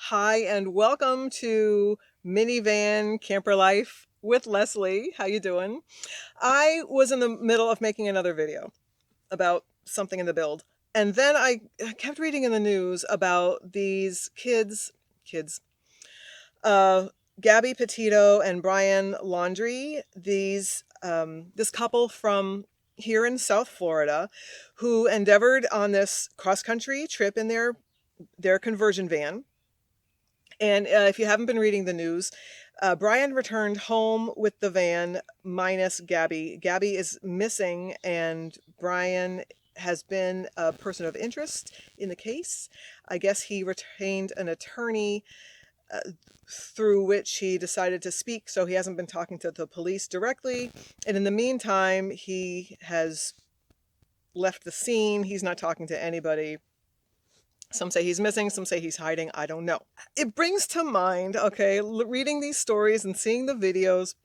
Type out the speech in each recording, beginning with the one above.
Hi, and welcome to Minivan Camper Life with Leslie. How you doing? I was in the middle of making another video about something in the build, and then I kept reading in the news about these kids, uh, Gabby Petito and Brian Laundrie, this couple from here in South Florida, who endeavored on this cross country trip in their conversion van. And if you haven't been reading the news, Brian returned home with the van minus Gabby. Gabby is missing, and Brian has been a person of interest in the case. I guess he retained an attorney through which he decided to speak, so he hasn't been talking to the police directly. And in the meantime, he has left the scene. He's not talking to anybody. Some say he's missing, some say he's hiding. I don't know. It brings to mind, okay, reading these stories and seeing the videos,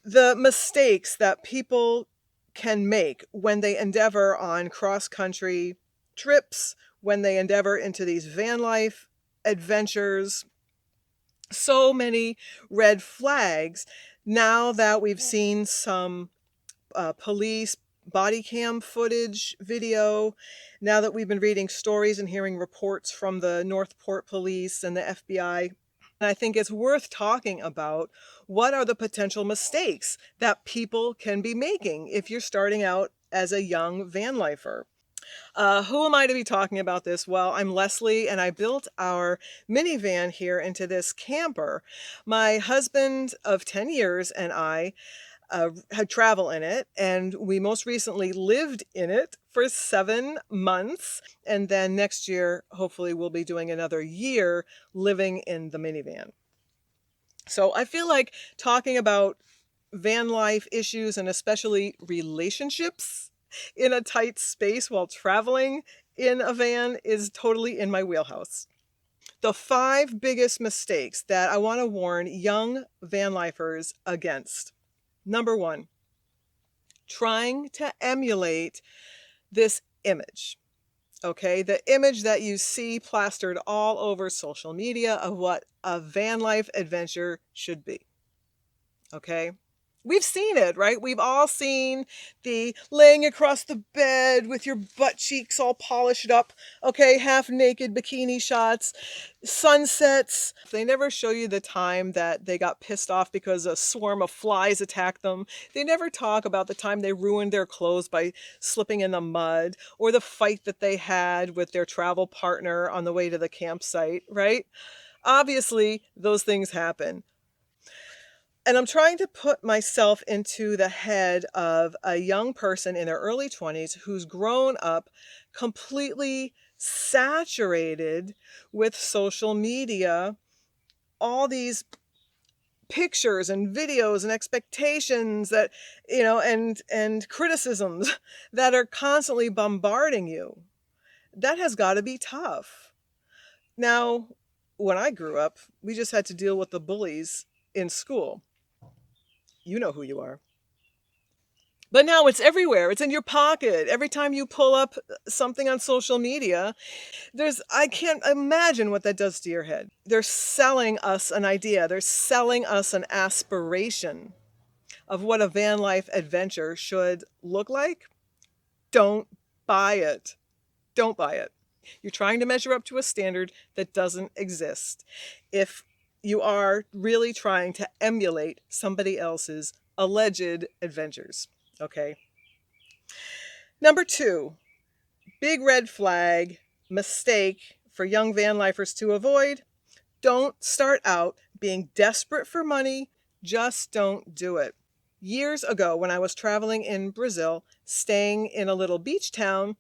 the mistakes that people can make when they endeavor on cross country trips, when they endeavor into these van life adventures. So many red flags now that we've seen some police body cam footage video, now that we've been reading stories and hearing reports from the Northport police and the FBI. And I think it's worth talking about what are the potential mistakes that people can be making if you're starting out as a young van lifer. Who am I to be talking about this? Well, I'm Leslie, and I built our minivan here into this camper. My husband of 10 years and I had travel in it, and we most recently lived in it for 7 months, and then next year hopefully we'll be doing another year living in the minivan. So I feel like talking about van life issues and especially relationships in a tight space while traveling in a van is totally in my wheelhouse. The 5 biggest mistakes that I want to warn young van lifers against. Number 1, trying to emulate this image. Okay, the image that you see plastered all over social media of what a van life adventure should be. Okay, we've seen it, right? We've all seen the laying across the bed with your butt cheeks all polished up, okay, half naked bikini shots, sunsets. They never show you the time that they got pissed off because a swarm of flies attacked them. They never talk about the time they ruined their clothes by slipping in the mud, or the fight that they had with their travel partner on the way to the campsite, right? Obviously, those things happen. And I'm trying to put myself into the head of a young person in their early 20s who's grown up completely saturated with social media, all these pictures and videos and expectations that, and criticisms that are constantly bombarding you. That has got to be tough. Now, when I grew up, we just had to deal with the bullies in school. You know who you are. But now it's everywhere. It's in your pocket. Every time you pull up something on social media, I can't imagine what that does to your head. They're selling us an idea. They're selling us an aspiration of what a van life adventure should look like. Don't buy it. Don't buy it. You're trying to measure up to a standard that doesn't exist. If you are really trying to emulate somebody else's alleged adventures. Okay. Number 2, big red flag, mistake for young van lifers to avoid. Don't start out being desperate for money. Just don't do it. Years ago, when I was traveling in Brazil, staying in a little beach town,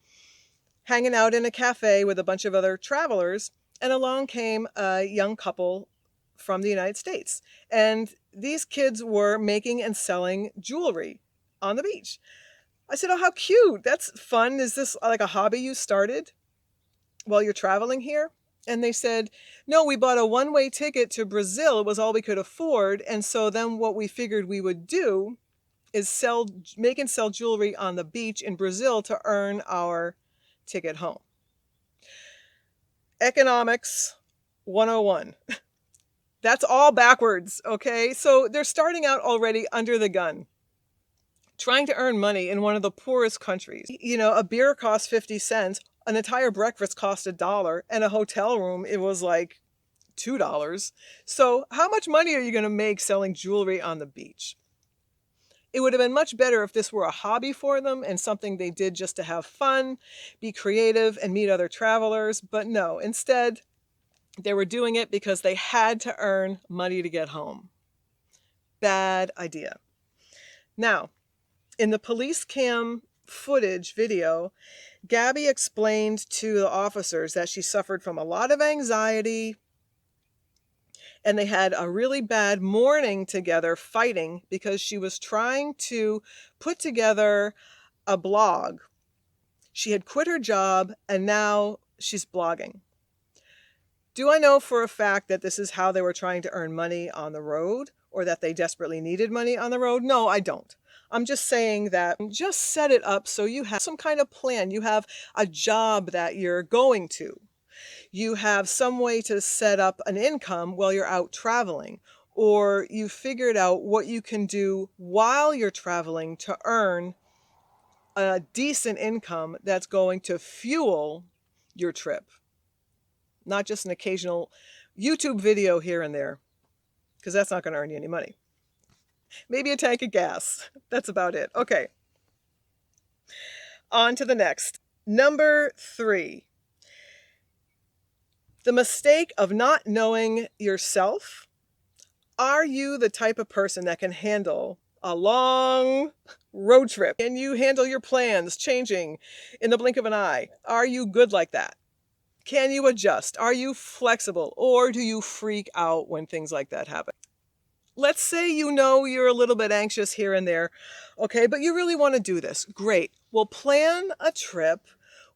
hanging out in a cafe with a bunch of other travelers, and along came a young couple from the United States. And these kids were making and selling jewelry on the beach. I said, "Oh, how cute. That's fun. Is this like a hobby you started while you're traveling here?" And they said, "No, we bought a one-way ticket to Brazil. It was all we could afford. And so then what we figured we would do is make and sell jewelry on the beach in Brazil to earn our ticket home." Economics 101. That's all backwards, okay? So they're starting out already under the gun, trying to earn money in one of the poorest countries. You know, a beer costs 50 cents, an entire breakfast cost $1, and a hotel room, it was like $2. So how much money are you going to make selling jewelry on the beach? It would have been much better if this were a hobby for them and something they did just to have fun, be creative, and meet other travelers. But no, instead, they were doing it because they had to earn money to get home. Bad idea. Now, in the police cam footage video, Gabby explained to the officers that she suffered from a lot of anxiety, and they had a really bad morning together fighting because she was trying to put together a blog. She had quit her job and now she's blogging. Do I know for a fact that this is how they were trying to earn money on the road, or that they desperately needed money on the road? No, I don't. I'm just saying that just set it up so you have some kind of plan. You have a job that you're going to. You have some way to set up an income while you're out traveling, or you figured out what you can do while you're traveling to earn a decent income that's going to fuel your trip. Not just an occasional YouTube video here and there, because that's not going to earn you any money. Maybe a tank of gas. That's about it. Okay. On to the next. Number 3. The mistake of not knowing yourself. Are you the type of person that can handle a long road trip? Can you handle your plans changing in the blink of an eye? Are you good like that? Can you adjust? Are you flexible? Or do you freak out when things like that happen? Let's say you know you're a little bit anxious here and there, okay, but you really want to do this. Great. Well, plan a trip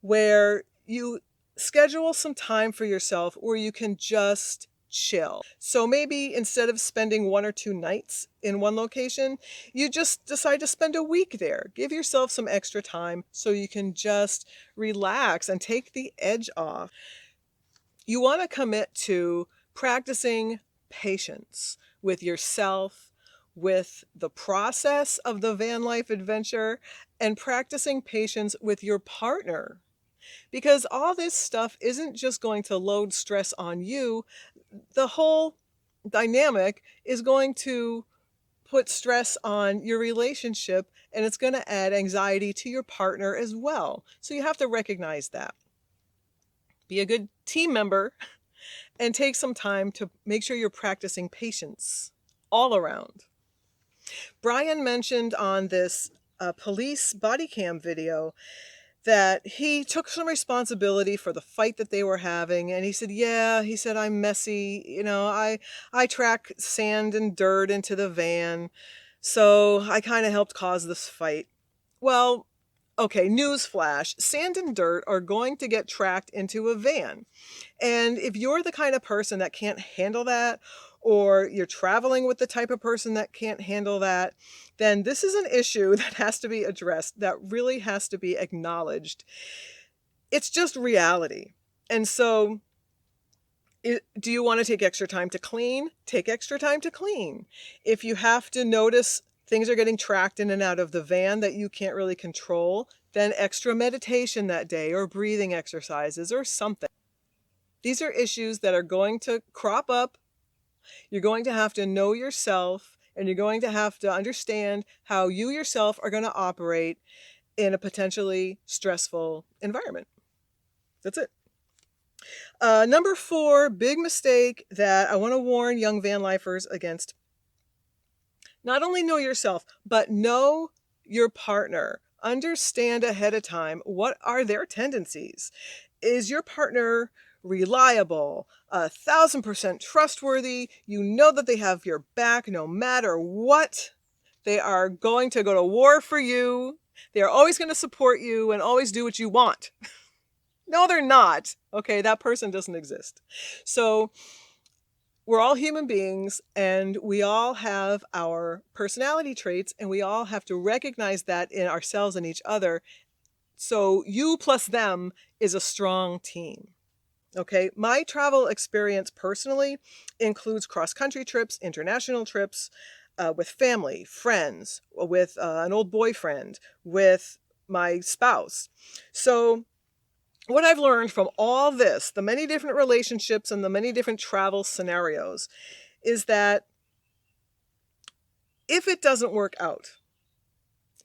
where you schedule some time for yourself where you can just chill. So maybe instead of spending 1 or 2 nights in one location, you just decide to spend a week there. Give yourself some extra time so you can just relax and take the edge off. You want to commit to practicing patience with yourself, with the process of the van life adventure, and practicing patience with your partner. Because all this stuff isn't just going to load stress on you. The whole dynamic is going to put stress on your relationship, and it's going to add anxiety to your partner as well. So you have to recognize that. Be a good team member and take some time to make sure you're practicing patience all around. Brian mentioned on this police body cam video that he took some responsibility for the fight that they were having. And he said, I'm messy. You know, I track sand and dirt into the van. So I kind of helped cause this fight. Well, okay, newsflash, sand and dirt are going to get tracked into a van. And if you're the kind of person that can't handle that, or you're traveling with the type of person that can't handle that, then this is an issue that has to be addressed, that really has to be acknowledged. It's just reality. And so, do you want to take extra time to clean? Take extra time to clean. If you have to notice things are getting tracked in and out of the van that you can't really control, then extra meditation that day, or breathing exercises, or something. These are issues that are going to crop up. You're going to have to know yourself, and you're going to have to understand how you yourself are going to operate in a potentially stressful environment. That's it. Number 4, big mistake that I want to warn young vanlifers against. Not only know yourself, but know your partner. Understand ahead of time, what are their tendencies? Is your partner reliable, 1,000% trustworthy? You know that they have your back no matter what. They are going to go to war for you. They are always going to support you and always do what you want. No, they're not. Okay, that person doesn't exist. So we're all human beings, and we all have our personality traits, and we all have to recognize that in ourselves and each other. So you plus them is a strong team. Okay, my travel experience personally includes cross-country trips, international trips, with family, friends, with an old boyfriend, with my spouse. So, what I've learned from all this, the many different relationships and the many different travel scenarios, is that if it doesn't work out,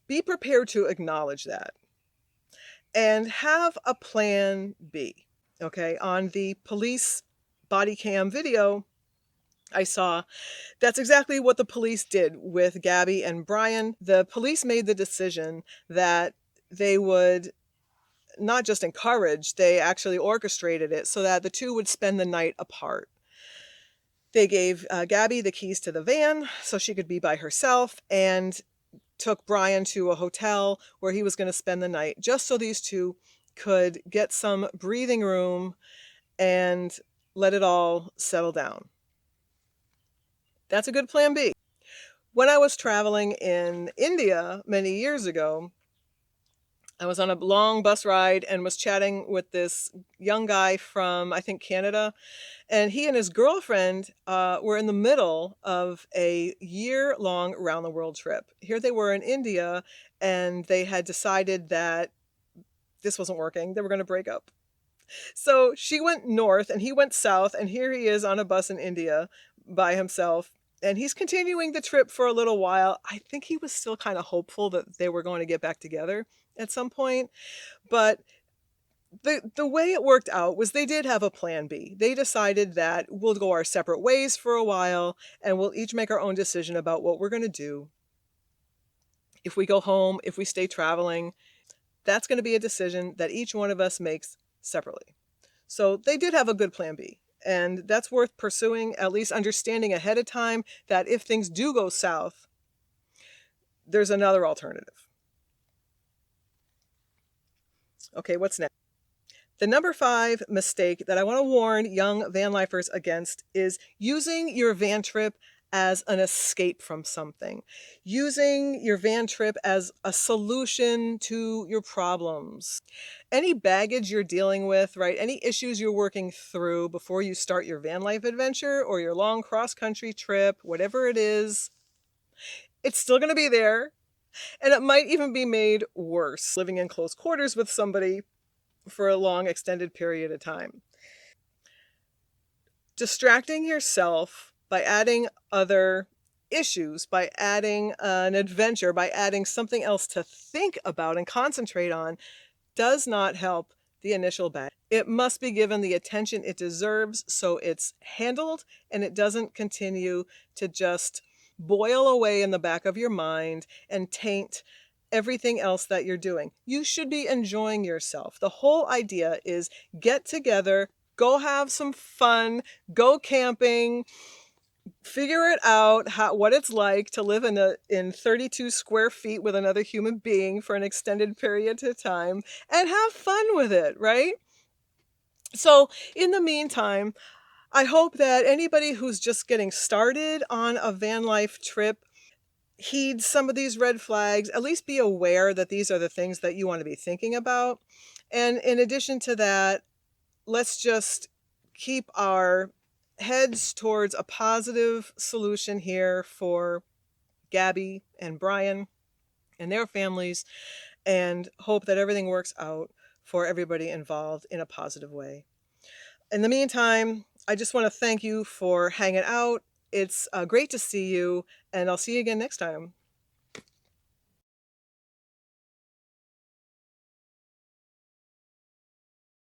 be prepared to acknowledge that and have a plan B. Okay, on the police body cam video I saw, that's exactly what the police did with Gabby and Brian. The police made the decision that they would not just encourage, they actually orchestrated it so that the two would spend the night apart. They gave Gabby the keys to the van so she could be by herself and took Brian to a hotel where he was going to spend the night just so these two could get some breathing room and let it all settle down. That's a good plan B. When I was traveling in India many years ago, I was on a long bus ride and was chatting with this young guy from, I think, Canada. And he and his girlfriend were in the middle of a year-long round-the-world trip. Here they were in India, and they had decided that this wasn't working. They were going to break up. So she went north, and he went south, and here he is on a bus in India by himself. And he's continuing the trip for a little while. I think he was still kind of hopeful that they were going to get back together at some point. But the way it worked out was they did have a plan B. They decided that we'll go our separate ways for a while and we'll each make our own decision about what we're going to do. If we go home, if we stay traveling, that's going to be a decision that each one of us makes separately. So they did have a good plan B. And that's worth pursuing, at least understanding ahead of time that if things do go south, there's another alternative. Okay, what's next? The number 5 mistake that I want to warn young vanlifers against is using your van trip as an escape from something. Using your van trip as a solution to your problems. Any baggage you're dealing with, right? Any issues you're working through before you start your van life adventure or your long cross-country trip, whatever it is, it's still going to be there. And it might even be made worse living in close quarters with somebody for a long extended period of time. Distracting yourself by adding other issues, by adding an adventure, by adding something else to think about and concentrate on does not help the initial bag. It must be given the attention it deserves so it's handled and it doesn't continue to just boil away in the back of your mind and taint everything else that you're doing. You should be enjoying yourself. The whole idea is get together, go have some fun, go camping, figure it out what it's like to live in 32 square feet with another human being for an extended period of time and have fun with it, right? So in the meantime, I hope that anybody who's just getting started on a van life trip heed some of these red flags, at least be aware that these are the things that you want to be thinking about. And in addition to that, let's just keep our heads towards a positive solution here for Gabby and Brian and their families and hope that everything works out for everybody involved in a positive way. In the meantime, I just want to thank you for hanging out. It's great to see you, and I'll see you again next time.